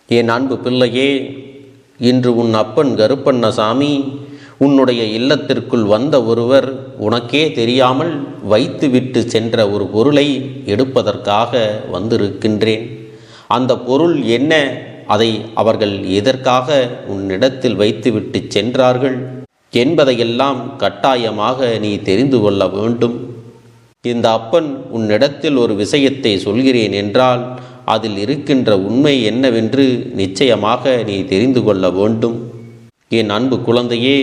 என் அன்பு பிள்ளையே, இன்று உன் அப்பன் கருப்பண்ணசாமி உன்னுடைய இல்லத்திற்குள் வந்த ஒருவர் உனக்கே தெரியாமல் வைத்துவிட்டு சென்ற ஒரு பொருளை எடுப்பதற்காக வந்திருக்கின்றேன். அந்த பொருள் என்ன, அதை அவர்கள் எதற்காக உன்னிடத்தில் வைத்துவிட்டு சென்றார்கள் என்பதையெல்லாம் கட்டாயமாக நீ தெரிந்து கொள்ள வேண்டும். இந்த அப்பன் உன்னிடத்தில் ஒரு விஷயத்தை சொல்கிறேன் என்றால் அதில் இருக்கின்ற உண்மை என்னவென்று நிச்சயமாக நீ தெரிந்து கொள்ள வேண்டும். என் அன்பு குழந்தையே,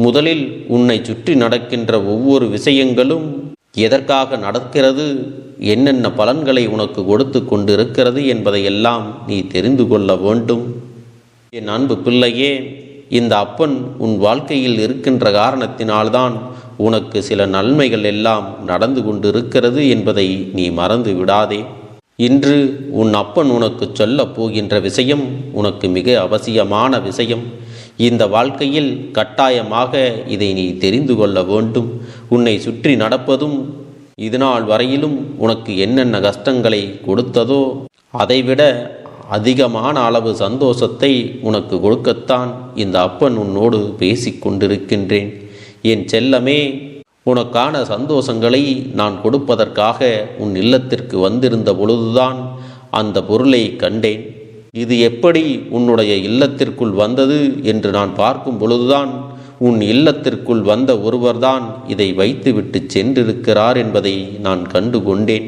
முதலில் உன்னை சுற்றி நடக்கின்ற ஒவ்வொரு விஷயங்களும் எதற்காக நடக்கிறது, என்னென்ன பலன்களை உனக்கு கொடுத்து கொண்டிருக்கிறது என்பதையெல்லாம் நீ தெரிந்து கொள்ள வேண்டும். என் அன்பு பிள்ளையே, இந்த அப்பன் உன் வாழ்க்கையில் இருக்கின்ற காரணத்தினால்தான் உனக்கு சில நன்மைகள் எல்லாம் நடந்து கொண்டிருக்கிறது என்பதை நீ மறந்து விடாதே. இன்று உன் அப்பன் உனக்கு சொல்லப் போகின்ற விஷயம் உனக்கு மிக அவசியமான விஷயம். இந்த வாழ்க்கையில் கட்டாயமாக இதை நீ தெரிந்து கொள்ள வேண்டும். உன்னை சுற்றி நடப்பதும் இதுநாள் வரையிலும் உனக்கு என்னென்ன கஷ்டங்களை கொடுத்ததோ அதைவிட அதிகமான அளவு சந்தோஷத்தை உனக்கு கொடுக்கத்தான் இந்த அப்பன் உன்னோடு பேசிக்கொண்டிருக்கின்றேன். என் செல்லமே, உனக்கான சந்தோஷங்களை நான் கொடுப்பதற்காக உன் இல்லத்திற்கு வந்திருந்த பொழுதுதான் அந்த பொருளை கண்டேன். இது எப்படி உன்னுடைய இல்லத்திற்குள் வந்தது என்று நான் பார்க்கும் பொழுதுதான் உன் இல்லத்திற்குள் வந்த ஒருவர்தான் இதை வைத்துவிட்டு சென்றிருக்கிறார் என்பதை நான் கண்டு கொண்டேன்.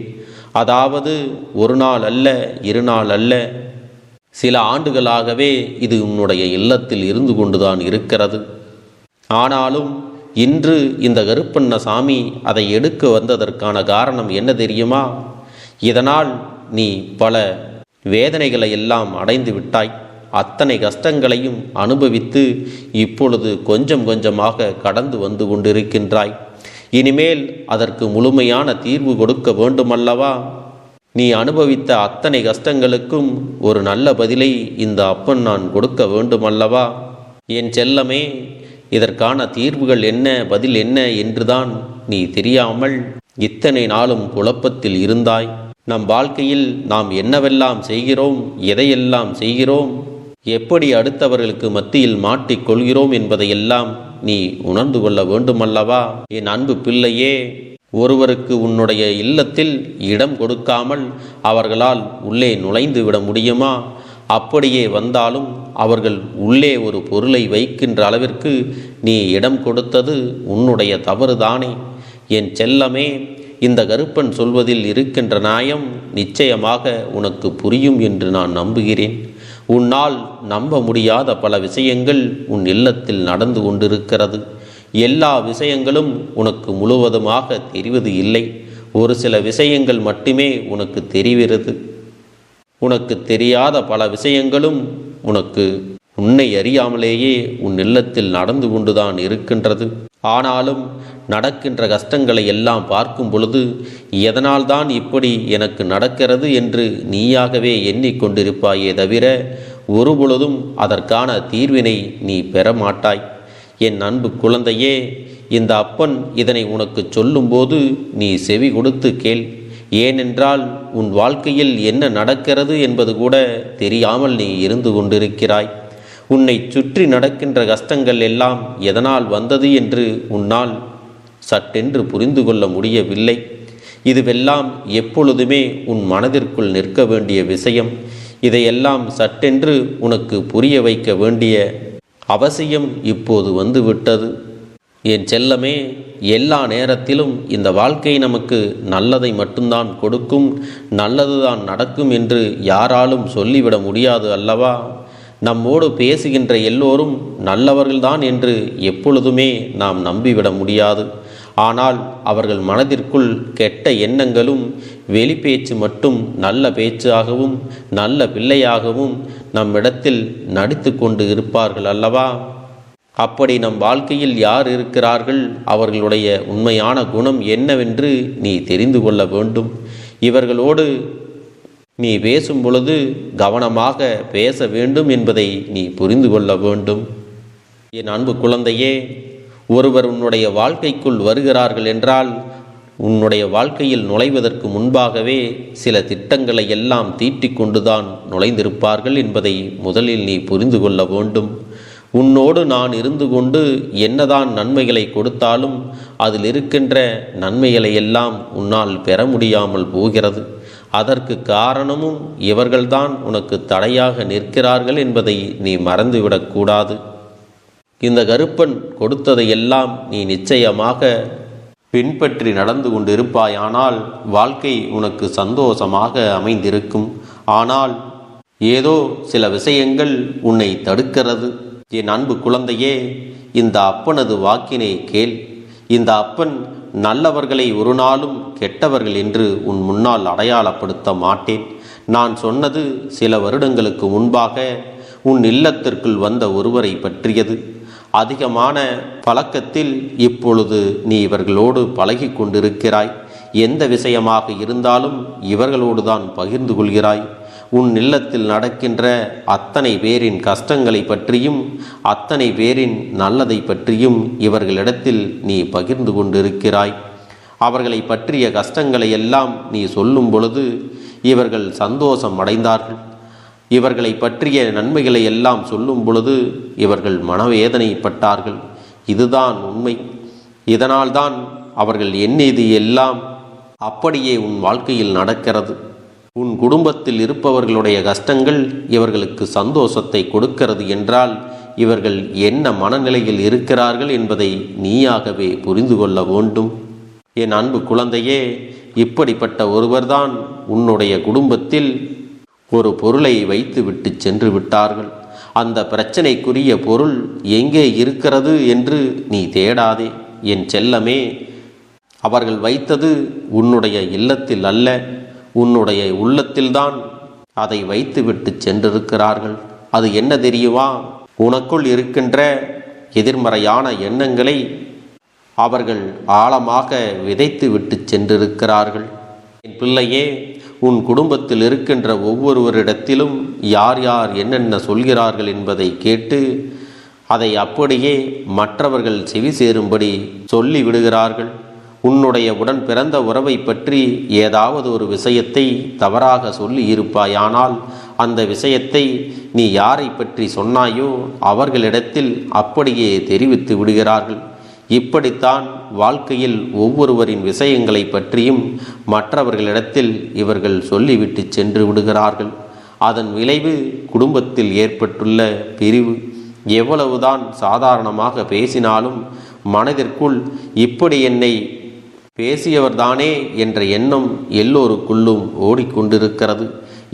அதாவது ஒரு நாள் அல்ல, 2 நாள் அல்ல, சில ஆண்டுகளாகவே இது உன்னுடைய இல்லத்தில் இருந்து கொண்டுதான் இருக்கிறது. ஆனாலும் இன்று இந்த கருப்பண்ணசாமி அதை எடுக்க வந்ததற்கான காரணம் என்ன தெரியுமா? இதனால் நீ பல வேதனைகளை எல்லாம் அடைந்து விட்டாய். அத்தனை கஷ்டங்களையும் அனுபவித்து இப்பொழுது கொஞ்சம் கொஞ்சமாக கடந்து வந்து கொண்டிருக்கின்றாய். இனிமேல் அதற்கு முழுமையான தீர்வு கொடுக்க வேண்டுமல்லவா? நீ அனுபவித்த அத்தனை கஷ்டங்களுக்கும் ஒரு நல்ல பதிலை இந்த அப்பன் நான் கொடுக்க வேண்டுமல்லவா? என் செல்லமே, இதற்கான தீர்வுகள் என்ன, பதில் என்ன என்றுதான் நீ தெரியாமல் இத்தனை நாளும் குழப்பத்தில் இருந்தாய். நம் வாழ்க்கையில் நாம் என்னவெல்லாம் செய்கிறோம், எதையெல்லாம் செய்கிறோம், எப்படி அடுத்தவர்களுக்கு மத்தியில் மாட்டிக்கொள்கிறோம் என்பதையெல்லாம் நீ உணர்ந்து கொள்ள வேண்டுமல்லவா? என் அன்பு பிள்ளையே, ஒருவருக்கு உன்னுடைய இல்லத்தில் இடம் கொடுக்காமல் அவர்களால் உள்ளே நுழைந்து விட முடியுமா? அப்படியே வந்தாலும் அவர்கள் உள்ளே ஒரு பொருளை வைக்கின்ற அளவிற்கு நீ இடம் கொடுத்தது உன்னுடைய தவறுதானே? என் செல்லமே, இந்த கருப்பன் சொல்வதில் இருக்கின்ற நியாயம் நிச்சயமாக உனக்கு புரியும் என்று நான் நம்புகிறேன். உன்னால் நம்ப முடியாத பல விஷயங்கள் உன் இல்லத்தில் நடந்து கொண்டிருக்கிறது. எல்லா விஷயங்களும் உனக்கு முழுவதுமாக தெரிவது இல்லை. ஒரு சில விஷயங்கள் மட்டுமே உனக்கு தெரிகிறது. உனக்கு தெரியாத பல விஷயங்களும் உன்னை அறியாமலேயே உன் இல்லத்தில் நடந்து கொண்டுதான் இருக்கின்றது. ஆனாலும் நடக்கின்ற கஷ்டங்களை எல்லாம் பார்க்கும் பொழுது எதனால்தான் இப்படி எனக்கு நடக்கிறது என்று நீயாகவே எண்ணிக்கொண்டிருப்பாயே தவிர ஒருபொழுதும் அதற்கான தீர்வினை நீ பெற மாட்டாய். என் அன்பு குழந்தையே, இந்த அப்பன் இதனை உனக்கு சொல்லும்போது நீ செவி கொடுத்து கேள். ஏனென்றால் உன் வாழ்க்கையில் என்ன நடக்கிறது என்பது கூட தெரியாமல் நீ இருந்து கொண்டிருக்கிறாய். உன்னை சுற்றி நடக்கின்ற கஷ்டங்கள் எல்லாம் எதனால் வந்தது என்று உன்னால் சட்டென்று புரிந்து கொள்ள முடியவில்லை. இதுவெல்லாம் எப்பொழுதுமே உன் மனதிற்குள் நிற்க வேண்டிய விஷயம். இதையெல்லாம் சட்டென்று உனக்கு புரிய வைக்க வேண்டிய அவசியம் இப்போது வந்துவிட்டது. என் செல்லமே, எல்லா நேரத்திலும் இந்த வாழ்க்கை நமக்கு நல்லதை மட்டும்தான் கொடுக்கும், நல்லதுதான் நடக்கும் என்று யாராலும் சொல்லிவிட முடியாது அல்லவா? நம்மோடு பேசுகின்ற எல்லோரும் நல்லவர்கள்தான் என்று எப்பொழுதுமே நாம் நம்பிவிட முடியாது. ஆனால் அவர்கள் மனதிற்குள் கெட்ட எண்ணங்களும் வெளிப்பேச்சு மட்டும் நல்ல பேச்சாகவும் நல்ல பிள்ளையாகவும் நம்மிடத்தில் நடித்து கொண்டு இருப்பார்கள் அல்லவா? அப்படி நம் வாழ்க்கையில் யார் இருக்கிறார்கள், அவர்களுடைய உண்மையான குணம் என்னவென்று நீ தெரிந்து கொள்ள வேண்டும். இவர்களோடு நீ பேசும் பொழுது கவனமாக பேச வேண்டும் என்பதை நீ புரிந்து கொள்ள வேண்டும். என் அன்பு குழந்தையே, ஒருவர் உன்னுடைய வாழ்க்கைக்குள் வருகிறார்கள் என்றால் உன்னுடைய வாழ்க்கையில் நுழைவதற்கு முன்பாகவே சில திட்டங்களை எல்லாம் தீட்டிக் கொண்டுதான் நுழைந்திருப்பார்கள் என்பதை முதலில் நீ புரிந்து கொள்ள வேண்டும். உன்னோடு நான் இருந்து கொண்டு என்னதான் நன்மைகளை கொடுத்தாலும் அதில் இருக்கின்ற நன்மைகளை எல்லாம் உன்னால் பெற முடியாமல் போகிறது. அதற்கு காரணமும் இவர்கள்தான் உனக்கு தடையாக நிற்கிறார்கள் என்பதை நீ மறந்துவிடக்கூடாது. இந்த கருப்பன் கொடுத்ததையெல்லாம் நீ நிச்சயமாக பின்பற்றி நடந்து கொண்டிருப்பாயானால் வாழ்க்கை உனக்கு சந்தோஷமாக அமைந்திருக்கும். ஆனால் ஏதோ சில விஷயங்கள் உன்னை தடுக்கிறது. என் அன்பு குழந்தையே, இந்த அப்பனது வாக்கினை கேள். இந்த அப்பன் நல்லவர்களை ஒரு நாளும் கெட்டவர்கள் என்று உன் முன்னால் அடையாளப்படுத்த மாட்டேன். நான் சொன்னது சில வருடங்களுக்கு முன்பாக உன் இல்லத்திற்குள் வந்த ஒருவரை பற்றியது. அதிகமான பழக்கத்தில் இப்பொழுது நீ இவர்களோடு பழகி கொண்டிருக்கிறாய். எந்த விஷயமாக இருந்தாலும் இவர்களோடு தான் பகிர்ந்து கொள்கிறாய். உன் இல்லத்தில் நடக்கின்ற அத்தனை பேரின் கஷ்டங்களை பற்றியும் அத்தனை பேரின் நல்லதை பற்றியும் இவர்களிடத்தில் நீ பகிர்ந்து கொண்டிருக்கிறாய். அவர்களை பற்றிய கஷ்டங்களை எல்லாம் நீ சொல்லும் பொழுது இவர்கள் சந்தோஷம் அடைந்தார்கள். இவர்களை பற்றிய நன்மைகளை எல்லாம் சொல்லும் பொழுது இவர்கள் மனவேதனைப்பட்டார்கள். இதுதான் உண்மை. இதனால்தான் அவர்கள் எண்ணியது எல்லாம் அப்படியே உன் வாழ்க்கையில் நடக்கிறது. உன் குடும்பத்தில் இருப்பவர்களுடைய கஷ்டங்கள் இவர்களுக்கு சந்தோஷத்தை கொடுக்கிறது என்றால் இவர்கள் என்ன மனநிலையில் இருக்கிறார்கள் என்பதை நீயாகவே புரிந்து கொள்ள வேண்டும். என் அன்பு குழந்தையே, இப்படிப்பட்ட ஒருவர்தான் உன்னுடைய குடும்பத்தில் ஒரு பொருளை வைத்து விட்டு சென்று விட்டார்கள். அந்த பிரச்சனைக்குரிய பொருள் எங்கே இருக்கிறது என்று நீ தேடாதே என் செல்லமே. அவர்கள் வைத்தது உன்னுடைய இல்லத்தில் அல்ல, உன்னுடைய உள்ளத்தில்தான் அதை வைத்து விட்டு சென்றிருக்கிறார்கள். அது என்ன தெரியுமா? உனக்குள் இருக்கின்ற எதிர்மறையான எண்ணங்களை அவர்கள் ஆழமாக விதைத்து விட்டு சென்றிருக்கிறார்கள். என் பிள்ளையே, உன் குடும்பத்தில் இருக்கின்ற ஒவ்வொருவரிடத்திலும் யார் யார் என்னென்ன சொல்கிறார்கள் என்பதை கேட்டு அதை அப்படியே மற்றவர்கள் செவி சேரும்படி சொல்லி விடுகிறார்கள். உன்னுடைய உடன் பிறந்த உறவை பற்றி ஏதாவது ஒரு விஷயத்தை தவறாக சொல்லி இருப்பாயானால் அந்த விஷயத்தை நீ யாரை பற்றி சொன்னாயோ அவர்களிடத்தில் அப்படியே தெரிவித்து விடுகிறார்கள். இப்படித்தான் வாழ்க்கையில் ஒவ்வொருவரின் விஷயங்களை பற்றியும் மற்றவர்களிடத்தில் இவர்கள் சொல்லிவிட்டு சென்று விடுகிறார்கள். அதன் விளைவு குடும்பத்தில் ஏற்பட்டுள்ள பிரிவு. எவ்வளவுதான் சாதாரணமாக பேசினாலும் மனதிற்குள் இப்படி என்னை பேசியவர்தானே என்ற எண்ணம் எல்லோருக்குள்ளும் ஓடிக்கொண்டிருக்கிறது.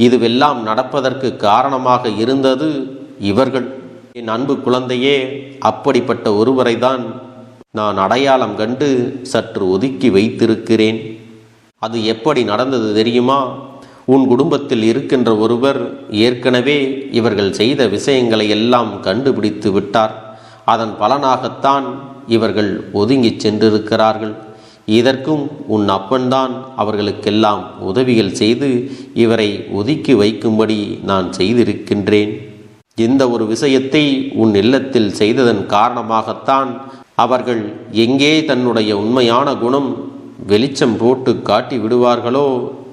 இதுவெல்லாம் நடப்பதற்கு காரணமாக இருந்தது இவர்கள். என் அன்பு குழந்தையே, அப்படிப்பட்ட ஒருவரை தான் நான் அடையாளம் கண்டு சற்று ஒதுக்கி வைத்திருக்கிறேன். அது எப்படி நடந்தது தெரியுமா? உன் குடும்பத்தில் இருக்கின்ற ஒருவர் ஏற்கனவே இவர்கள் செய்த விஷயங்களை எல்லாம் கண்டுபிடித்து விட்டார். அதன் பலனாகத்தான் இவர்கள் ஒதுங்கி சென்றிருக்கிறார்கள். இதற்கும் உன் அப்பன்தான் அவர்களுக்கெல்லாம் உதவிகள் செய்து இவரை ஒதுக்கி வைக்கும்படி நான் செய்திருக்கின்றேன். இந்த ஒரு விஷயத்தை உன் இல்லத்தில் செய்ததன் காரணமாகத்தான் அவர்கள் எங்கே தன்னுடைய உண்மையான குணம் வெளிச்சம் போட்டு காட்டி விடுவார்களோ,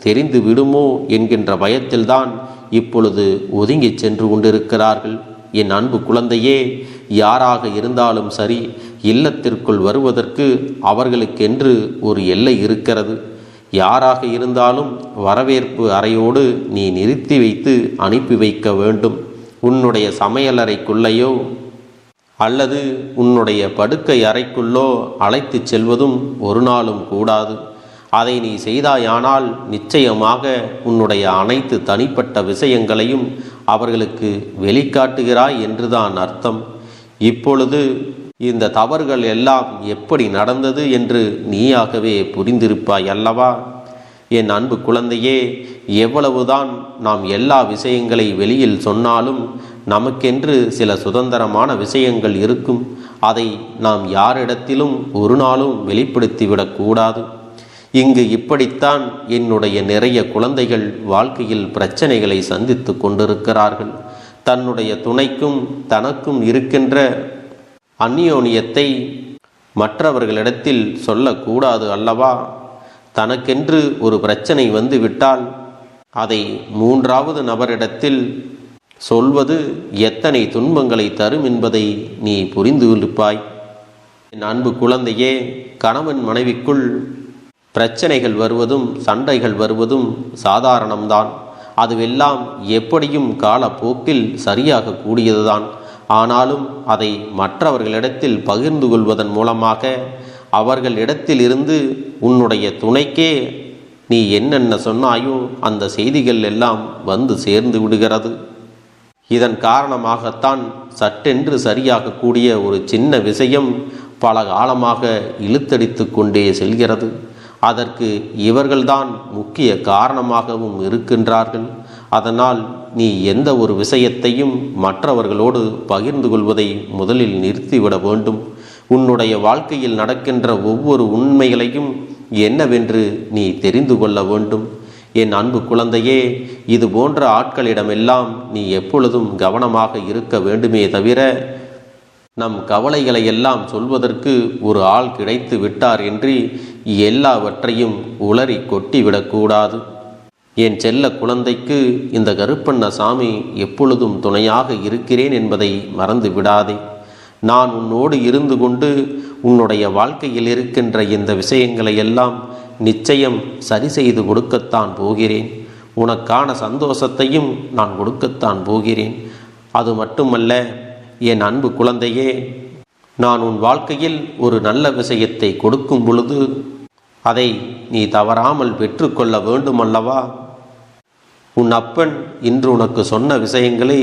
தெரிந்து விடுமோ என்கின்ற பயத்தில்தான் இப்பொழுது ஒதுங்கி சென்று கொண்டிருக்கிறார்கள். என் அன்பு குழந்தையே, யாராக இருந்தாலும் சரி, இல்லத்திற்குள் வருவதற்கு அவர்களுக்கென்று ஒரு எல்லை இருக்கிறது. யாராக இருந்தாலும் வரவேற்பு அறையோடு நீ நிறுத்தி வைத்து அனுப்பி வைக்க வேண்டும். உன்னுடைய சமையலறைக்குள்ளேயோ அல்லது உன்னுடைய படுக்கை அறைக்குள்ளோ அழைத்து செல்வதும் ஒரு நாளும் கூடாது. அதை நீ செய்தாயானால் நிச்சயமாக உன்னுடைய அனைத்து தனிப்பட்ட விஷயங்களையும் அவர்களுக்கு வெளிக்காட்டுகிறாய் என்றுதான் அர்த்தம். இப்பொழுது இந்த தவறுகள் எல்லாம் எப்படி நடந்தது என்று நீயாகவே புரிந்திருப்பாய் அல்லவா? என் அன்பு குழந்தையே, எவ்வளவுதான் நாம் எல்லா விஷயங்களை வெளியில் சொன்னாலும் நமக்கென்று சில சுதந்திரமான விஷயங்கள் இருக்கும். அதை நாம் யாரிடத்திலும் ஒரு நாளும் வெளிப்படுத்திவிடக்கூடாது. இங்கு இப்படித்தான் என்னுடைய நிறைய குழந்தைகள் வாழ்க்கையில் பிரச்சனைகளை சந்தித்து கொண்டிருக்கிறார்கள். தன்னுடைய துணைக்கும் தனக்கும் இருக்கின்ற அந்யோன்யத்தை மற்றவர்களிடத்தில் சொல்லக்கூடாது அல்லவா? தனக்கென்று ஒரு பிரச்சனை வந்து விட்டால் அதை மூன்றாவது நபரிடத்தில் சொல்வது எத்தனை துன்பங்களை தரும் என்பதை நீ புரிந்து இருப்பாய். என் அன்பு குழந்தையே, கணவன் மனைவிக்குள் பிரச்சனைகள் வருவதும் சண்டைகள் வருவதும் சாதாரணம்தான். அதுவெல்லாம் எப்படியும் காலப்போக்கில் சரியாக கூடியதுதான். ஆனாலும் அதை மற்றவர்களிடத்தில் பகிர்ந்து கொள்வதன் மூலமாக அவர்களிடத்தில் இருந்து உன்னுடைய துணைக்கே நீ என்னென்ன சொன்னாயோ அந்த செய்திகள் எல்லாம் வந்து சேர்ந்து விடுகிறது. இதன் காரணமாகத்தான் சட்டென்று சரியாக கூடிய ஒரு சின்ன விஷயம் பல காலமாக இழுத்தடித்து கொண்டே செல்கிறது. அதற்கு இவர்கள்தான் முக்கிய காரணமாகவும் இருக்கின்றார்கள். அதனால் நீ எந்த ஒரு விஷயத்தையும் மற்றவர்களோடு பகிர்ந்து கொள்வதை முதலில் நிறுத்திவிட வேண்டும். உன்னுடைய வாழ்க்கையில் நடக்கின்ற ஒவ்வொரு உண்மைகளையும் என்னவென்று நீ தெரிந்து கொள்ள வேண்டும். என் அன்பு குழந்தையே, இது போன்ற ஆட்களிடமெல்லாம் நீ எப்பொழுதும் கவனமாக இருக்க வேண்டுமே தவிர நம் கவலைகளை எல்லாம் சொல்வதற்கு ஒரு ஆள் கிடைத்து விட்டார் என்று எல்லாவற்றையும் உளறி கொட்டிவிடக்கூடாது. என் செல்ல குழந்தைக்கு இந்த கருப்பண்ணசாமி எப்பொழுதும் துணையாக இருக்கிறேன் என்பதை மறந்து விடாதே. நான் உன்னோடு இருந்து கொண்டு உன்னுடைய வாழ்க்கையில் இருக்கின்ற இந்த விஷயங்களை எல்லாம் நிச்சயம் சரி செய்து கொடுக்கத்தான் போகிறேன். உனக்கான சந்தோஷத்தையும் நான் கொடுக்கத்தான் போகிறேன். அது மட்டுமல்ல என் அன்பு குழந்தையே, நான் உன் வாழ்க்கையில் ஒரு நல்ல விஷயத்தை கொடுக்கும் பொழுது அதை நீ தவறாமல் பெற்றுக்கொள்ள வேண்டுமல்லவா? உன் அப்பன் இன்று உனக்கு சொன்ன விஷயங்களை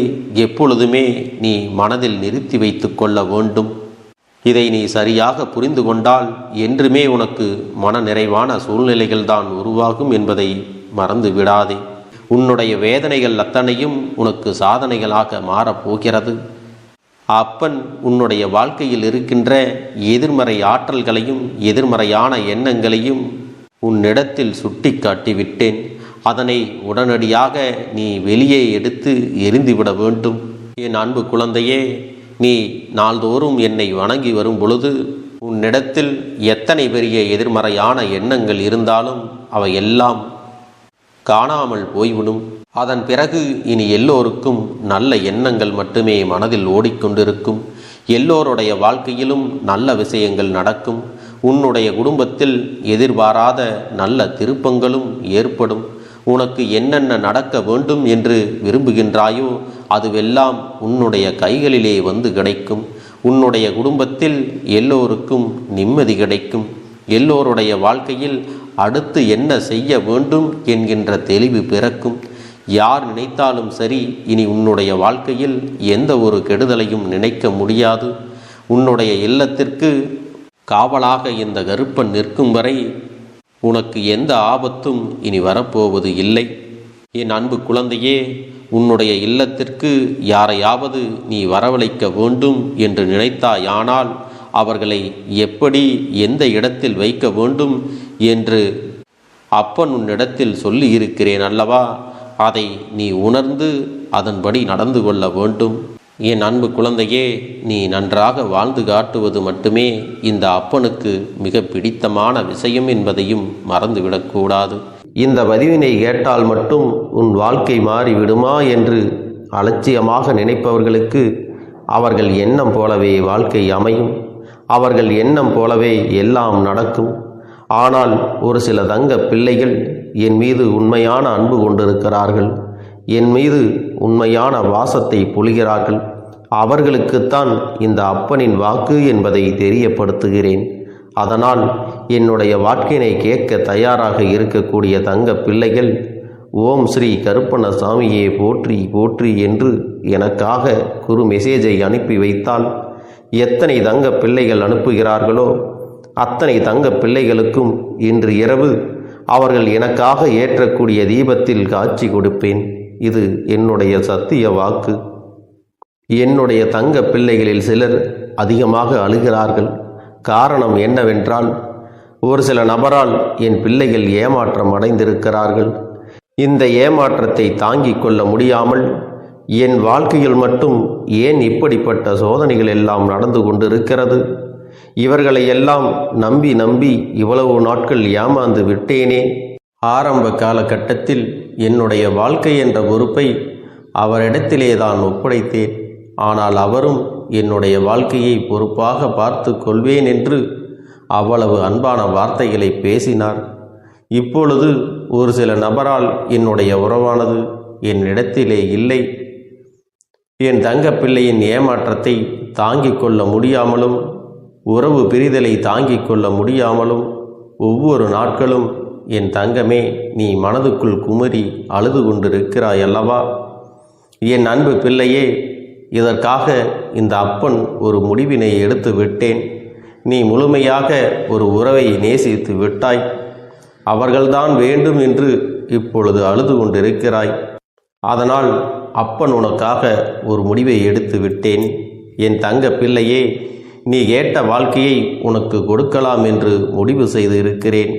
எப்பொழுதுமே நீ மனதில் நிறுத்தி வைத்து கொள்ள வேண்டும். இதை நீ சரியாக புரிந்து கொண்டால் என்றுமே உனக்கு மன நிறைவான சூழ்நிலைகள் தான் உருவாகும் என்பதை மறந்து விடாதே. உன்னுடைய வேதனைகள் அத்தனையும் உனக்கு சாதனைகளாக மாறப்போகிறது. அப்பன் உன்னுடைய வாழ்க்கையில் இருக்கின்ற எதிர்மறை ஆற்றல்களையும் எதிர்மறையான எண்ணங்களையும் உன்னிடத்தில் சுட்டி காட்டிவிட்டேன். அதனை உடனடியாக நீ வெளியே எடுத்து எரிந்துவிட வேண்டும். என் அன்பு குழந்தையே, நீ நாள்தோறும் என்னை வணங்கி வரும் பொழுது உன்னிடத்தில் எத்தனை பெரிய எதிர்மறையான எண்ணங்கள் இருந்தாலும் அவை எல்லாம் காணாமல் போய்விடும். அதன் பிறகு இனி எல்லோருக்கும் நல்ல எண்ணங்கள் மட்டுமே மனதில் ஓடிக்கொண்டிருக்கும். எல்லோருடைய வாழ்க்கையிலும் நல்ல விஷயங்கள் நடக்கும். உன்னுடைய குடும்பத்தில் எதிர்பாராத நல்ல திருப்பங்களும் ஏற்படும். உனக்கு என்னென்ன நடக்க வேண்டும் என்று விரும்புகின்றாயோ அதுவெல்லாம் உன்னுடைய கைகளிலே வந்து கிடைக்கும். உன்னுடைய குடும்பத்தில் எல்லோருக்கும் நிம்மதி கிடைக்கும். எல்லோருடைய வாழ்க்கையில் அடுத்து என்ன செய்ய வேண்டும் என்கின்ற தெளிவு பிறக்கும். யார் நினைத்தாலும் சரி, இனி உன்னுடைய வாழ்க்கையில் எந்த ஒரு கெடுதலையும் நினைக்க முடியாது. உன்னுடைய இல்லத்திற்கு காவலாக இந்த கருப்பன் நிற்கும் வரை உனக்கு எந்த ஆபத்தும் இனி வரப்போவது இல்லை. என் அன்பு குழந்தையே, உன்னுடைய இல்லத்திற்கு யாரையாவது நீ வரவழைக்க வேண்டும் என்று நினைத்தாயானால் அவர்களை எப்படி எந்த இடத்தில் வைக்க வேண்டும் என்று அப்பன் உன்னிடத்தில் சொல்லி இருக்கிறேன் அல்லவா? அதை நீ உணர்ந்து அதன்படி நடந்து கொள்ள வேண்டும். என் அன்பு குழந்தையே, நீ நன்றாக வாழ்ந்து காட்டுவது மட்டுமே இந்த அப்பனுக்கு மிக பிடித்தமான விஷயம் என்பதையும் மறந்துவிடக்கூடாது. இந்த பதிவினை கேட்டால் மட்டும் உன் வாழ்க்கை மாறிவிடுமா என்று அலட்சியமாக நினைப்பவர்களுக்கு அவர்கள் எண்ணம் போலவே வாழ்க்கை அமையும். அவர்கள் எண்ணம் போலவே எல்லாம் நடக்கும். ஆனால் ஒரு சில தங்க பிள்ளைகள் என் மீது உண்மையான அன்பு கொண்டிருக்கிறார்கள். என் மீது உண்மையான வாசத்தை பொழிகிறார்கள். அவர்களுக்குத்தான் இந்த அப்பனின் வாக்கு என்பதை தெரியப்படுத்துகிறேன். அதனால் என்னுடைய வாக்கினை கேட்க தயாராக இருக்கக்கூடிய தங்க பிள்ளைகள் ஓம் ஸ்ரீ கருப்பண்ணசாமியே போற்றி போற்றி என்று எனக்காக குறு மெசேஜை அனுப்பி வைத்தால் எத்தனை தங்க பிள்ளைகள் அனுப்புகிறார்களோ அத்தனை தங்க பிள்ளைகளுக்கும் இன்று இரவு அவர்கள் எனக்காக ஏற்றக்கூடிய தீபத்தில் காட்சி கொடுப்பேன். இது என்னுடைய சத்திய வாக்கு. என்னுடைய தங்க பிள்ளைகளில் சிலர் அதிகமாக அழுகிறார்கள். காரணம் என்னவென்றால், ஒரு சில நபரால் என் பிள்ளைகள் ஏமாற்றம் அடைந்திருக்கிறார்கள். இந்த ஏமாற்றத்தை தாங்கிக் கொள்ள முடியாமல் என் வாழ்க்கையில் மட்டும் ஏன் இப்படிப்பட்ட சோதனைகள் எல்லாம் நடந்து கொண்டிருக்கிறது, இவர்களை எல்லாம் நம்பி நம்பி இவ்வளவு நாட்கள் ஏமாந்து விட்டேனே. ஆரம்ப காலகட்டத்தில் என்னுடைய வாழ்க்கை என்ற பொறுப்பை அவரிடத்திலே தான் ஒப்படைத்தேன். ஆனால் அவரும் என்னுடைய வாழ்க்கையை பொறுப்பாக பார்த்து கொள்வேன் என்று அவ்வளவு அன்பான வார்த்தைகளை பேசினார். இப்பொழுது ஒரு சில நபரால் என்னுடைய உறவானது என்னிடத்திலே இல்லை. என் தங்கப்பிள்ளையின் ஏமாற்றத்தை தாங்கிக் கொள்ள முடியாமலும் உறவு பிரிதலை தாங்கிக் கொள்ள முடியாமலும் ஒவ்வொரு நாட்களும் என் தங்கமே நீ மனதுக்குள் குமரி அழுது கொண்டிருக்கிறாய் அல்லவா? என் அன்பு பிள்ளையே, இதற்காக இந்த அப்பன் ஒரு முடிவினை எடுத்து விட்டேன். நீ முழுமையாக ஒரு உறவை நேசித்து விட்டாய். அவர்கள்தான் வேண்டும் என்று இப்பொழுது அழுது கொண்டிருக்கிறாய். அதனால் அப்பன் உனக்காக ஒரு முடிவை எடுத்து விட்டேன். என் தங்க பிள்ளையே, நீ கேட்ட வாழ்க்கையை உனக்கு கொடுக்கலாம் என்று முடிவு செய்து இருக்கிறேன்.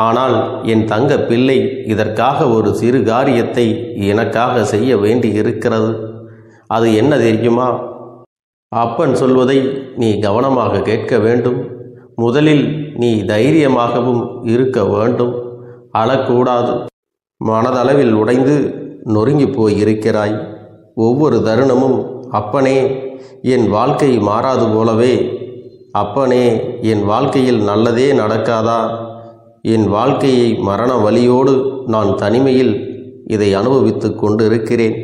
ஆனால் என் தங்க பிள்ளை, இதற்காக ஒரு சிறு காரியத்தை எனக்காக செய்ய வேண்டி இருக்கிறது. அது என்ன தெரியுமா? அப்பன் சொல்வதை நீ கவனமாக கேட்க வேண்டும். முதலில் நீ தைரியமாகவும் இருக்க வேண்டும். அழக்கூடாது. மனதளவில் உடைந்து நொறுங்கி போய் இருக்கிறாய். ஒவ்வொரு தருணமும் அப்பனே என் வாழ்க்கை மாறாது போலவே, அப்பனே என் வாழ்க்கையில் நல்லதே நடக்காதா, என் வாழ்க்கையை மரண வலியோடு நான் தனிமையில் இதை அனுபவித்து கொண்டு இருக்கிறேன்.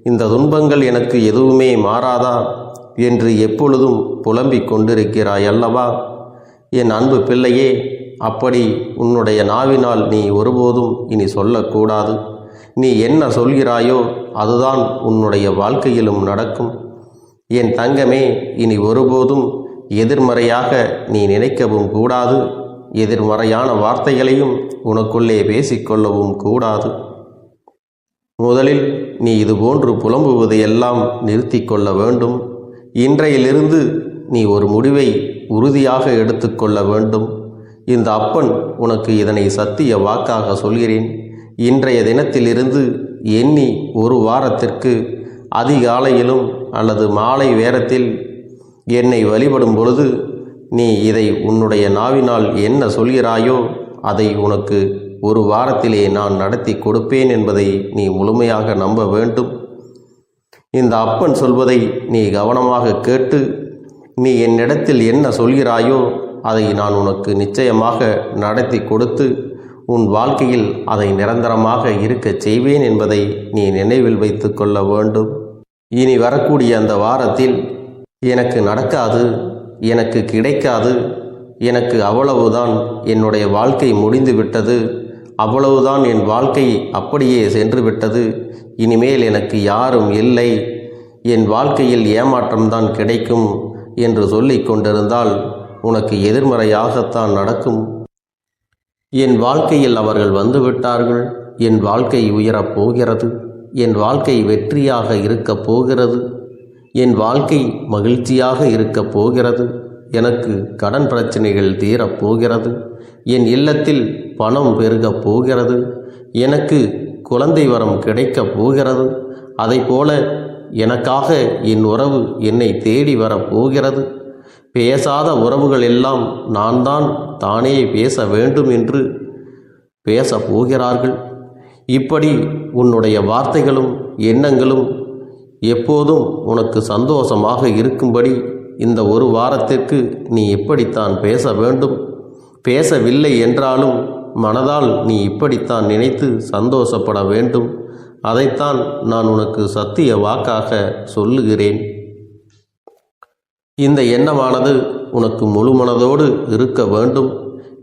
இந்த துன்பங்கள் எனக்கு எதுவுமே மாறாதா என்று எப்பொழுதும் புலம்பிக் கொண்டிருக்கிறாய் அல்லவா? என் அன்பு பிள்ளையே, அப்படி உன்னுடைய நாவினால் நீ ஒருபோதும் இனி சொல்லக்கூடாது. நீ என்ன சொல்கிறாயோ அதுதான் உன்னுடைய வாழ்க்கையிலும் நடக்கும். என் தங்கமே, இனி ஒருபோதும் எதிர்மறையாக நீ நினைக்கவும் கூடாது. எதிர்மறையான வார்த்தைகளையும் உனக்குள்ளே பேசிக்கொள்ளவும் கூடாது. முதலில் நீ இதுபோன்று புலம்புவதையெல்லாம் நிறுத்தி கொள்ள வேண்டும். இன்றையிலிருந்து நீ ஒரு முடிவை உறுதியாக எடுத்துக்கொள்ள வேண்டும். இந்த அப்பன் உனக்கு இதனை சத்திய வாக்காக சொல்கிறேன். இன்றைய தினத்திலிருந்து எண்ணி ஒரு வாரத்திற்கு அதிகாலையிலும் அல்லது மாலை நேரத்தில் என்னை வழிபடும் பொழுது நீ இதை உன்னுடைய நாவினால் என்ன சொல்கிறாயோ அதை உனக்கு ஒரு வாரத்திலே நான் நடத்தி கொடுப்பேன் என்பதை நீ முழுமையாக நம்ப வேண்டும். இந்த அப்பன் சொல்வதை நீ கவனமாக கேட்டு நீ என்னிடத்தில் என்ன சொல்கிறாயோ அதை நான் உனக்கு நிச்சயமாக நடத்தி கொடுத்து உன் வாழ்க்கையில் அதை நிரந்தரமாக இருக்கச் செய்வேன் என்பதை நீ நினைவில் வைத்து கொள்ள வேண்டும். இனி வரக்கூடிய அந்த வாரத்தில் எனக்கு நடக்காது, எனக்கு கிடைக்காது, எனக்கு அவ்வளவுதான், என்னுடைய வாழ்க்கை முடிந்து விட்டது, அவ்வளவுதான், என் வாழ்க்கை அப்படியே சென்று விட்டது, இனிமேல் எனக்கு யாரும் இல்லை, என் வாழ்க்கையில் ஏமாற்றம்தான் கிடைக்கும் என்று சொல்லிக் கொண்டிருந்தால் உனக்கு எதிர்மறையாகத்தான் நடக்கும். என் வாழ்க்கையில் அவர்கள் வந்துவிட்டார்கள். என் வாழ்க்கை உயரப் போகிறது. என் வாழ்க்கை வெற்றியாக இருக்கப் போகிறது. என் வாழ்க்கை மகிழ்ச்சியாக இருக்கப் போகிறது. எனக்கு கடன் பிரச்சனைகள் தீரப் போகிறது. என் இல்லத்தில் பணம் பெருகப் போகிறது. எனக்கு குழந்தை வரம் கிடைக்கப் போகிறது. அதைப்போல எனக்காக என் உறவு என்னை தேடி வரப்போகிறது. பேசாத உறவுகள் எல்லாம் நான் தான் தானே பேச வேண்டும் என்று பேசப் போகிறார்கள். இப்படி உன்னுடைய வார்த்தைகளும் எண்ணங்களும் எப்போதும் உனக்கு சந்தோஷமாக இருக்கும்படி இந்த ஒரு வாரத்திற்கு நீ இப்படித்தான் பேச வேண்டும். பேசவில்லை என்றாலும் மனதால் நீ இப்படித்தான் நினைத்து சந்தோஷப்பட வேண்டும். அதைத்தான் நான் உனக்கு சத்திய வாக்காக சொல்லுகிறேன். இந்த எண்ணமானது உனக்கு முழு மனதோடு இருக்க வேண்டும்.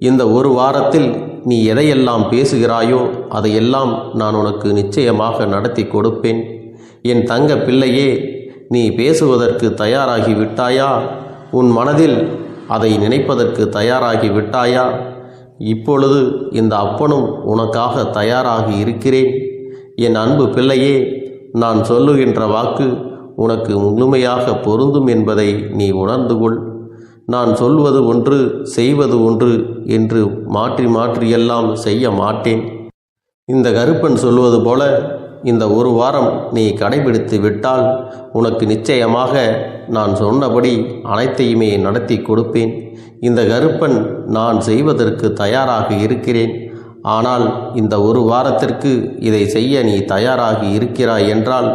இந்த ஒரு வாரத்தில் நீ எதையெல்லாம் பேசுகிறாயோ அதையெல்லாம் நான் உனக்கு நிச்சயமாக நடத்தி கொடுப்பேன். என் தங்க பிள்ளையே, நீ பேசுவதற்கு தயாராகி விட்டாயா? உன் மனதில் அதை நினைப்பதற்கு தயாராகி விட்டாயா? இப்பொழுது இந்த அப்பனும் உனக்காக தயாராகி இருக்கிறேன். என் அன்பு பிள்ளையே, நான் சொல்லுகின்ற வாக்கு உனக்கு முழுமையாக பொருந்தும் என்பதை நீ உணர்ந்து கொள். நான் சொல்வது ஒன்று செய்வது ஒன்று என்று மாற்றி மாற்றியெல்லாம் செய்ய மாட்டேன். இந்த கருப்பன் சொல்வது போல இந்த ஒரு வாரம் நீ கடைபிடித்து விட்டால் உனக்கு நிச்சயமாக நான் சொன்னபடி அனைத்தையுமே நடத்தி கொடுப்பேன். இந்த கருப்பன் நான் செய்வதற்கு தயாராக இருக்கிறேன். ஆனால் இந்த ஒரு வாரத்திற்கு இதை செய்ய நீ தயாராக இருக்கிறாய் என்றால்,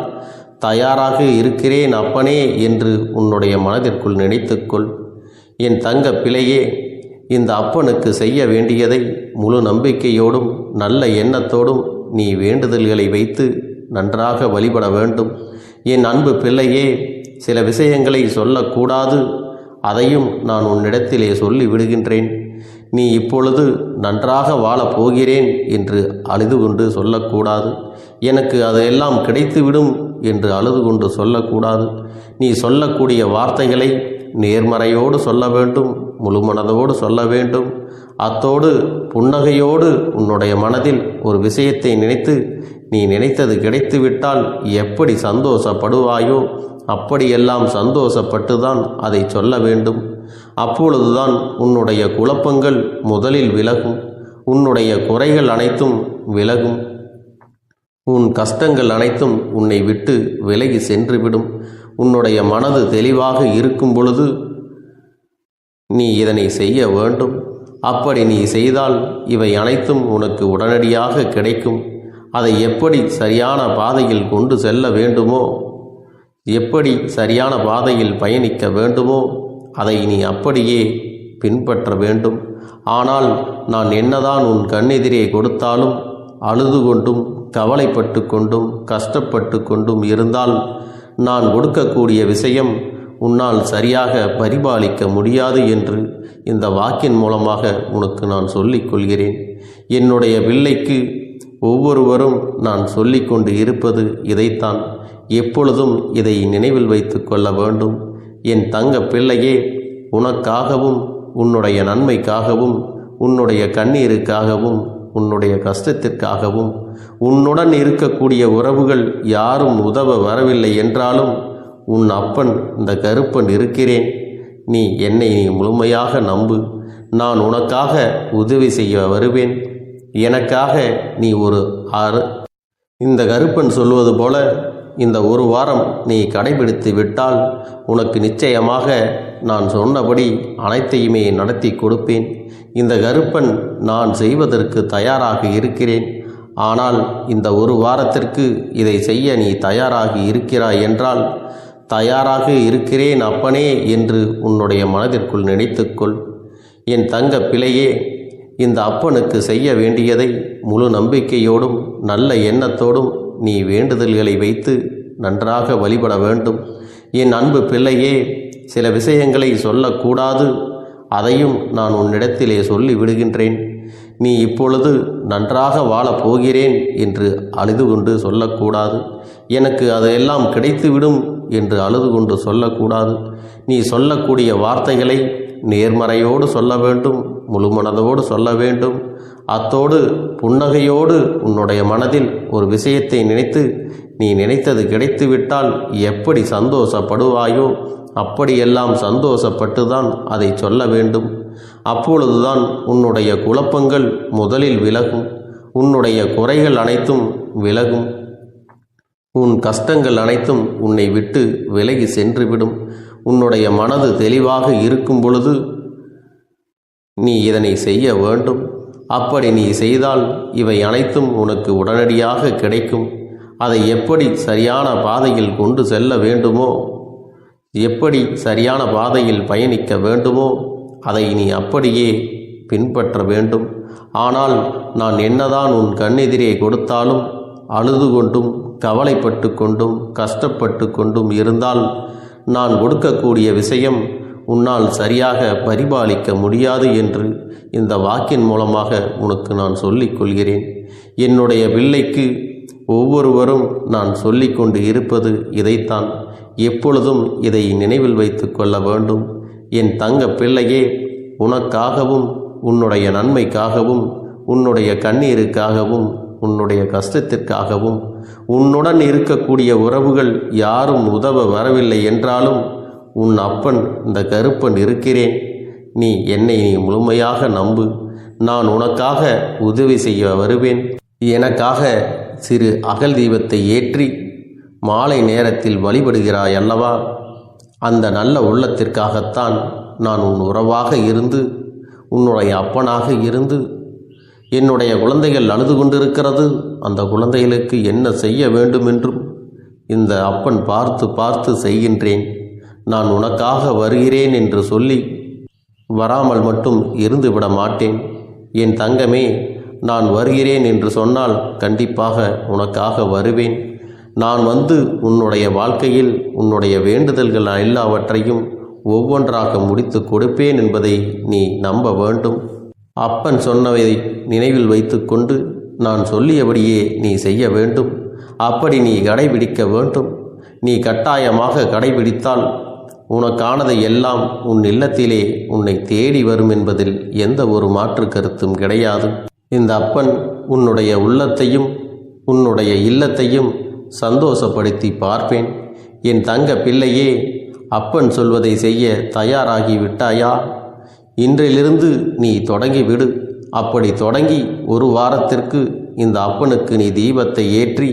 தயாராக இருக்கிறேன் அப்பனே என்று உன்னுடைய மனதிற்குள் நினைத்துக்கொள். என் தங்க பிள்ளையே, இந்த அப்பனுக்கு செய்ய வேண்டியதை முழு நம்பிக்கையோடும் நல்ல எண்ணத்தோடும் நீ வேண்டுதல்களை வைத்து நன்றாக வழிபட வேண்டும். என் அன்பு பிள்ளையே, சில விஷயங்களை சொல்லக்கூடாது, அதையும் நான் உன்னிடத்திலே சொல்லி விடுகின்றேன். நீ இப்பொழுது நன்றாக வாழப் போகிறேன் என்று அழுது கொண்டு சொல்லக்கூடாது. எனக்கு அதையெல்லாம் கிடைத்துவிடும் என்று அழுது கொண்டு சொல்லக்கூடாது. நீ சொல்லக்கூடிய வார்த்தைகளை நேர்மறையோடு சொல்ல வேண்டும், முழு மனதோடு சொல்ல வேண்டும். அத்தோடு புன்னகையோடு உன்னுடைய மனதில் ஒரு விஷயத்தை நினைத்து நீ நினைத்தது கிடைத்துவிட்டால் எப்படி சந்தோஷப்படுவாயோ அப்படியெல்லாம் சந்தோஷப்பட்டுதான் அதை சொல்ல வேண்டும். அப்பொழுதுதான் உன்னுடைய குழப்பங்கள் முதலில் விலகும், உன்னுடைய குறைகள் அனைத்தும் விலகும், உன் கஷ்டங்கள் அனைத்தும் உன்னை விட்டு விலகி சென்றுவிடும். உன்னுடைய மனது தெளிவாக இருக்கும் பொழுது நீ இதனை செய்ய வேண்டும். அப்படி நீ செய்தால் இவை அனைத்தும் உனக்கு உடனடியாக கிடைக்கும். அதை எப்படி சரியான பாதையில் கொண்டு செல்ல வேண்டுமோ, எப்படி சரியான பாதையில் பயணிக்க வேண்டுமோ அதை நீ அப்படியே பின்பற்ற வேண்டும். ஆனால் நான் என்னதான் உன் கண்ணெதிரே கொடுத்தாலும் அழுது கொண்டும் கவலைப்பட்டு கொண்டும் கஷ்டப்பட்டு கொண்டும் இருந்தால் நான் கொடுக்கக்கூடிய விஷயம் உன்னால் சரியாக பரிபாலிக்க முடியாது என்று இந்த வாக்கின் மூலமாக உனக்கு நான் சொல்லிக் கொள்கிறேன். என்னுடைய பிள்ளைக்கு ஒவ்வொருவரும் நான் சொல்லிக்கொண்டு இருப்பது இதைத்தான். எப்பொழுதும் இதை நினைவில் வைத்து கொள்ள வேண்டும். என் தங்க பிள்ளையே, உனக்காகவும் உன்னுடைய நன்மைக்காகவும் உன்னுடைய கண்ணீருக்காகவும் உன்னுடைய கஷ்டத்திற்காகவும் உன்னுடன் இருக்கக்கூடிய உறவுகள் யாரும் உதவ வரவில்லை என்றாலும் உன் அப்பன் இந்த கருப்பன் இருக்கிறேன். நீ என்னை முழுமையாக நம்பு. நான் உனக்காக உதவி செய்ய வருவேன். எனக்காக நீ ஒரு இந்த கருப்பன் சொல்வது போல இந்த ஒரு வாரம் நீ கடைபிடித்து விட்டால் உனக்கு நிச்சயமாக நான் சொன்னபடி அனைத்தையுமே நடத்தி கொடுப்பேன். இந்த கருப்பன் நான் செய்வதற்கு தயாராக இருக்கிறேன். ஆனால் இந்த ஒரு வாரத்திற்கு இதை செய்ய நீ தயாராக இருக்கிறாய் என்றால், தயாராக இருக்கிறேன் அப்பனே என்று உன்னுடைய மனதிற்குள் நினைத்துக்கொள். என் தங்க பிள்ளையே, இந்த அப்பனுக்கு செய்ய வேண்டியதை முழு நம்பிக்கையோடும் நல்ல எண்ணத்தோடும் நீ வேண்டுதல்களை வைத்து நன்றாக வழிபட வேண்டும். என் அன்பு பிள்ளையே, சில விஷயங்களை சொல்லக்கூடாது, அதையும் நான் உன்னிடத்திலே சொல்லி விடுகின்றேன். நீ இப்பொழுது நன்றாக வாழப் போகிறேன் என்று அழுது கொண்டு சொல்லக்கூடாது. எனக்கு அதையெல்லாம் கிடைத்துவிடும் என்று அழுது கொண்டு சொல்லக்கூடாது. நீ சொல்லக்கூடிய வார்த்தைகளை நேர்மறையோடு சொல்ல வேண்டும், முழு மனதோடு சொல்ல வேண்டும். அத்தோடு புன்னகையோடு உன்னுடைய மனதில் ஒரு விஷயத்தை நினைத்து நீ நினைத்தது கிடைத்துவிட்டால் எப்படி சந்தோஷப்படுவாயோ அப்படியெல்லாம் சந்தோஷப்பட்டுதான் அதை சொல்ல வேண்டும். அப்பொழுதுதான் உன்னுடைய குழப்பங்கள் முதலில் விலகும், உன்னுடைய குறைகள் அனைத்தும் விலகும், உன் கஷ்டங்கள் அனைத்தும் உன்னை விட்டு விலகி சென்றுவிடும். உன்னுடைய மனது தெளிவாக இருக்கும் பொழுது நீ இதனை செய்ய வேண்டும். அப்படி நீ செய்தால் இவை அனைத்தும் உனக்கு உடனடியாக கிடைக்கும். அதை எப்படி சரியான பாதையில் கொண்டு செல்ல வேண்டுமோ, எப்படி சரியான பாதையில் பயணிக்க வேண்டுமோ அதை நீ அப்படியே பின்பற்ற வேண்டும். ஆனால் நான் என்னதான் உன் கண்ணெதிரே கொடுத்தாலும் அழுது கொண்டும் கவலைப்பட்டு கொண்டும் கஷ்டப்பட்டு கொண்டும் இருந்தால் நான் கொடுக்கக்கூடிய விஷயம் உன்னால் சரியாக பரிபாலிக்க முடியாது என்று இந்த வாக்கின் மூலமாக உனக்கு நான் சொல்லிக் கொள்கிறேன். என்னுடைய பிள்ளைக்கு ஒவ்வொருவரும் நான் சொல்லிக்கொண்டு இருப்பது இதைத்தான். எப்பொழுதும் இதை நினைவில் வைத்து கொள்ள வேண்டும். என் தங்க பிள்ளையே, உனக்காகவும் உன்னுடைய நன்மைக்காகவும் உன்னுடைய கண்ணீருக்காகவும் உன்னுடைய கஷ்டத்திற்காகவும் உன்னுடன் இருக்கக்கூடிய உறவுகள் யாரும் உதவ வரவில்லை என்றாலும் உன் அப்பன் இந்த கருப்பன் இருக்கிறேன். நீ என்னை முழுமையாக நம்பு. நான் உனக்காக உதவி செய்ய வருவேன். எனக்காக சிறு அகல் தீபத்தை ஏற்றி மாலை நேரத்தில் வழிபடுகிறாய் அல்லவா? அந்த நல்ல உள்ளத்திற்காகத்தான் நான் உன் உறவாக இருந்து, உன்னுடைய அப்பனாக இருந்து, என்னுடைய குழந்தைகள் அழுது கொண்டிருக்கிறது, அந்த குழந்தைகளுக்கு என்ன செய்ய வேண்டும் என்றும் இந்த அப்பன் பார்த்து பார்த்து செய்கின்றேன். நான் உனக்காக வருகிறேன் என்று சொல்லி வராமல் மட்டும் இருந்து விட மாட்டேன். என் தங்கமே, நான் வருகிறேன் என்று சொன்னால் கண்டிப்பாக உனக்காக வருவேன். நான் வந்து உன்னுடைய வாழ்க்கையில் உன்னுடைய வேண்டுதல்கள் எல்லாவற்றையும் ஒவ்வொன்றாக முடித்து கொடுப்பேன் என்பதை நீ நம்ப வேண்டும். அப்பன் சொன்னதை நினைவில் வைத்து கொண்டு நான் சொல்லியபடியே நீ செய்ய வேண்டும். அப்படி நீ கடைபிடிக்க வேண்டும். நீ கட்டாயமாக கடைபிடித்தால் உனக்கானதை எல்லாம் உன் இல்லத்திலே உன்னை தேடி வரும் என்பதில் எந்த ஒரு மாற்று கருத்தும் கிடையாது. இந்த அப்பன் உன்னுடைய உள்ளத்தையும் உன்னுடைய இல்லத்தையும் சந்தோஷப்படுத்தி பார்ப்பேன். என் தங்க பிள்ளையே, அப்பன் சொல்வதை செய்ய தயாராகி விட்டாயா? இன்றிலிருந்து நீ தொடங்கிவிடு. அப்படி தொடங்கி ஒரு வாரத்திற்கு இந்த அப்பனுக்கு நீ தீபத்தை ஏற்றி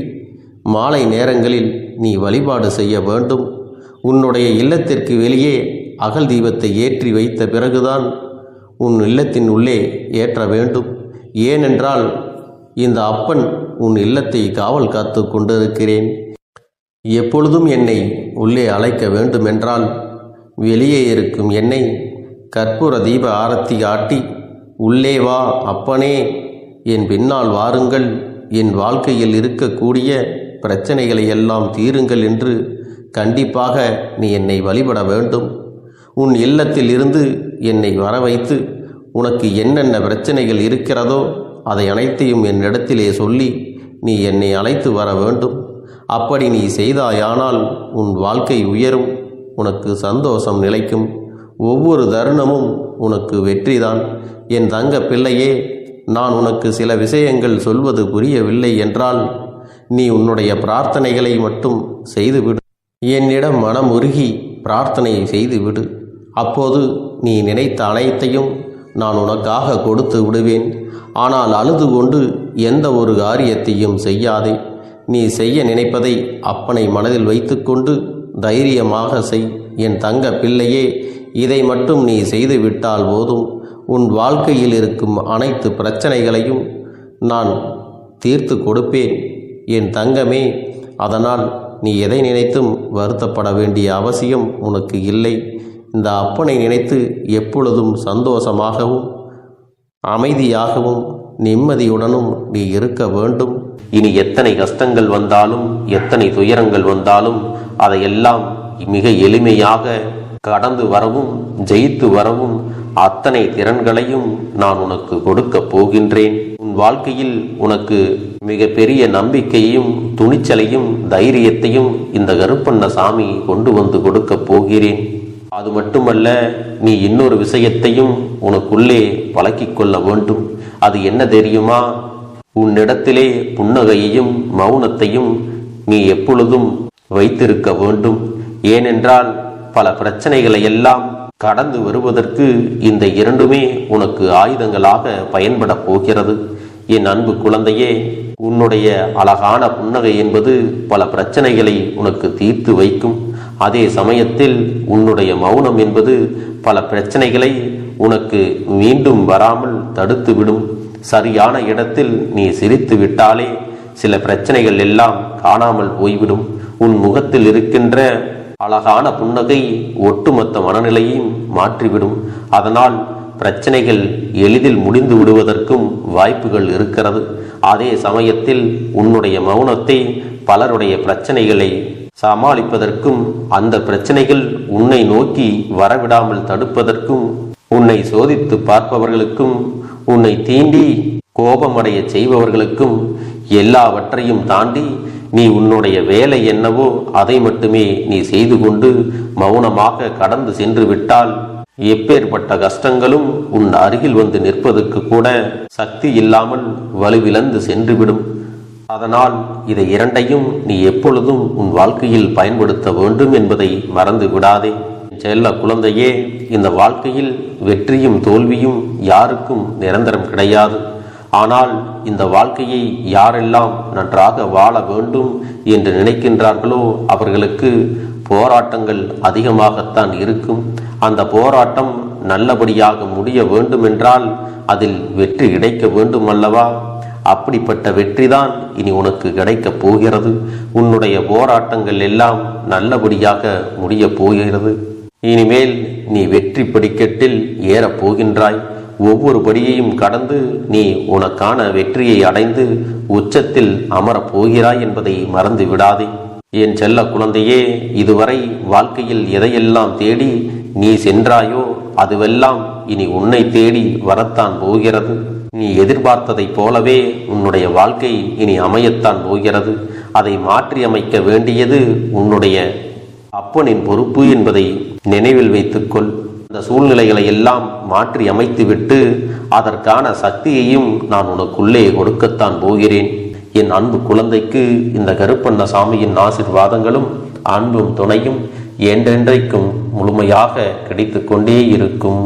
மாலை நேரங்களில் நீ வழிபாடு செய்ய வேண்டும். உன்னுடைய இல்லத்திற்கு வெளியே அகல் தீபத்தை ஏற்றி வைத்த பிறகுதான் உன் இல்லத்தின் உள்ளே ஏற்ற வேண்டும். ஏனென்றால் இந்த அப்பன் உன் இல்லத்தை காவல் காத்து கொண்டிருக்கிறேன். எப்பொழுதும் என்னை உள்ளே அழைக்க வேண்டுமென்றால் வெளியே இருக்கும் என்னை கற்பூர தீப ஆரத்தி காட்டி, உள்ளே வா அப்பனே, என் பின்னால் வாருங்கள், என் வாழ்க்கையில் இருக்கக்கூடிய பிரச்சனைகளை எல்லாம் தீருங்கள் என்று கண்டிப்பாக நீ என்னை வழிபட வேண்டும். உன் இல்லத்தில் இருந்து என்னை வர வைத்து உனக்கு என்னென்ன பிரச்சனைகள் இருக்கிறதோ அதை அனைத்தையும் என்னிடத்திலே சொல்லி நீ என்னை அழைத்து வர வேண்டும். அப்படி நீ செய்தாயானால் உன் வாழ்க்கை உயரும், உனக்கு சந்தோஷம் நிலைக்கும், ஒவ்வொரு தருணமும் உனக்கு வெற்றிதான். என் தங்க பிள்ளையே, நான் உனக்கு சில விஷயங்கள் சொல்வது புரியவில்லை என்றால் நீ உன்னுடைய பிரார்த்தனைகளை மட்டும் செய்துவிடு. என்னிடம் மனமுருகி பிரார்த்தனை செய்துவிடு. அப்போது நீ நினைத்த அனைத்தையும் நான் உனக்காக கொடுத்து விடுவேன். ஆனால் அழுது கொண்டு எந்த ஒரு காரியத்தையும் செய்யாதே. நீ செய்ய நினைப்பதை அப்பனை மனதில் வைத்துக்கொண்டு தைரியமாக செய். என் தங்க பிள்ளையே, இதை மட்டும் நீ செய்துவிட்டால் போதும். உன் வாழ்க்கையில் இருக்கும் அனைத்து பிரச்சனைகளையும் நான் தீர்த்து கொடுப்பேன் என் தங்கமே. அதனால் நீ எதை நினைத்தும் வருத்தப்பட வேண்டிய அவசியம் உனக்கு இல்லை. இந்த அப்பனை நினைத்து எப்பொழுதும் சந்தோஷமாகவும் அமைதியாகவும் நிம்மதியுடனும் நீ இருக்க வேண்டும். இனி எத்தனை கஷ்டங்கள் வந்தாலும் எத்தனை துயரங்கள் வந்தாலும் அதையெல்லாம் மிக எளிமையாக கடந்து வரவும் ஜெயித்து வரவும் அத்தனை திறன்களையும் நான் உனக்கு கொடுக்க போகின்றேன். உன் வாழ்க்கையில் உனக்கு மிக பெரிய நம்பிக்கையையும் துணிச்சலையும் தைரியத்தையும் இந்த கருப்பண்ணசாமி கொண்டு வந்து கொடுக்க போகிறேன். அது மட்டுமல்ல, நீ இன்னொரு விஷயத்தையும் உனக்குள்ளே பழக்கிக் கொள்ள வேண்டும். அது என்ன தெரியுமா? உன்னிடத்திலே புன்னகையையும் மௌனத்தையும் நீ எப்பொழுதும் வைத்திருக்க வேண்டும். ஏனென்றால் பல பிரச்சனைகளை எல்லாம் கடந்து வருவதற்கு இந்த இரண்டுமே உனக்கு ஆயுதங்களாக பயன்பட போகிறது. என் அன்பு குழந்தையே, உன்னுடைய அழகான புன்னகை என்பது பல பிரச்சனைகளை உனக்கு தீர்த்து வைக்கும். அதே சமயத்தில் உன்னுடைய மௌனம் என்பது பல பிரச்சனைகளை உனக்கு மீண்டும் வராமல் தடுத்து விடும். சரியான இடத்தில் நீ சிரித்து விட்டாலே சில பிரச்சனைகள் எல்லாம் காணாமல் போய்விடும். உன் முகத்தில் இருக்கின்ற அழகான புன்னகை ஒட்டுமொத்த மனநிலையையும் மாற்றிவிடும். அதனால் பிரச்சனைகள் எளிதில் முடிந்து விடுவதற்கும் வாய்ப்புகள் இருக்கிறது. அதே சமயத்தில் உன்னுடைய மௌனத்தை பலருடைய பிரச்சனைகளை சமாளிப்பதற்கும் அந்த பிரச்சனைகள் உன்னை நோக்கி வரவிடாமல் தடுப்பதற்கும் உன்னை சோதித்து பார்ப்பவர்களுக்கும் உன்னை தீண்டி கோபமடைய செய்பவர்களுக்கும் எல்லாவற்றையும் தாண்டி நீ உன்னுடைய வேலை என்னவோ அதை மட்டுமே நீ செய்து கொண்டு மௌனமாக கடந்து சென்று விட்டால் எப்பேற்பட்ட கஷ்டங்களும் உன் அருகில் வந்து நிற்பதற்கு கூட சக்தி இல்லாமல் வலுவிழந்து சென்றுவிடும். அதனால் இதை இரண்டையும் நீ எப்பொழுதும் உன் வாழ்க்கையில் பயன்படுத்த வேண்டும் என்பதை மறந்து விடாதே. செல்ல குழந்தையே, இந்த வாழ்க்கையில் வெற்றியும் தோல்வியும் யாருக்கும் நிரந்தரம் கிடையாது. ஆனால் இந்த வாழ்க்கையை யாரெல்லாம் நன்றாக வாழ வேண்டும் என்று நினைக்கின்றார்களோ அவர்களுக்கு போராட்டங்கள் அதிகமாகத்தான் இருக்கும். அந்த போராட்டம் நல்லபடியாக முடிய வேண்டுமென்றால் அதில் வெற்றி கிடைக்க வேண்டும் அல்லவா? அப்படிப்பட்ட வெற்றிதான் இனி உனக்கு கிடைக்கப் போகிறது. உன்னுடைய போராட்டங்கள் எல்லாம் நல்லபடியாக முடிய போகிறது. இனிமேல் நீ வெற்றி படிக்கட்டில் ஏறப் போகின்றாய். ஒவ்வொரு படியையும் கடந்து நீ உனக்கான வெற்றியை அடைந்து உச்சத்தில் அமரப் போகிறாய் என்பதை மறந்து விடாதே. என் செல்ல குழந்தையே, இதுவரை வாழ்க்கையில் எதையெல்லாம் தேடி நீ சென்றாயோ அதுவெல்லாம் இனி உன்னை தேடி வரத்தான் போகிறது. நீ எதிர்பார்த்ததைப் போலவே உன்னுடைய வாழ்க்கை இனி அமையத்தான் போகிறது. அதை மாற்றி அமைக்க வேண்டியது உன்னுடைய அப்பனின் பொறுப்பு என்பதை நினைவில் வைத்துக்கொள். அந்த சூழ்நிலைகளை எல்லாம் மாற்றி அமைத்துவிட்டு அதற்கான சக்தியையும் நான் உனக்குள்ளே கொடுக்கத்தான் போகிறேன். என் அன்பு குழந்தைக்கு இந்த கருப்பண்ணசாமியின் ஆசீர்வாதங்களும் அன்பும் துணையும் என்றென்றைக்கும் முழுமையாக கிடைத்து கொண்டே இருக்கும்.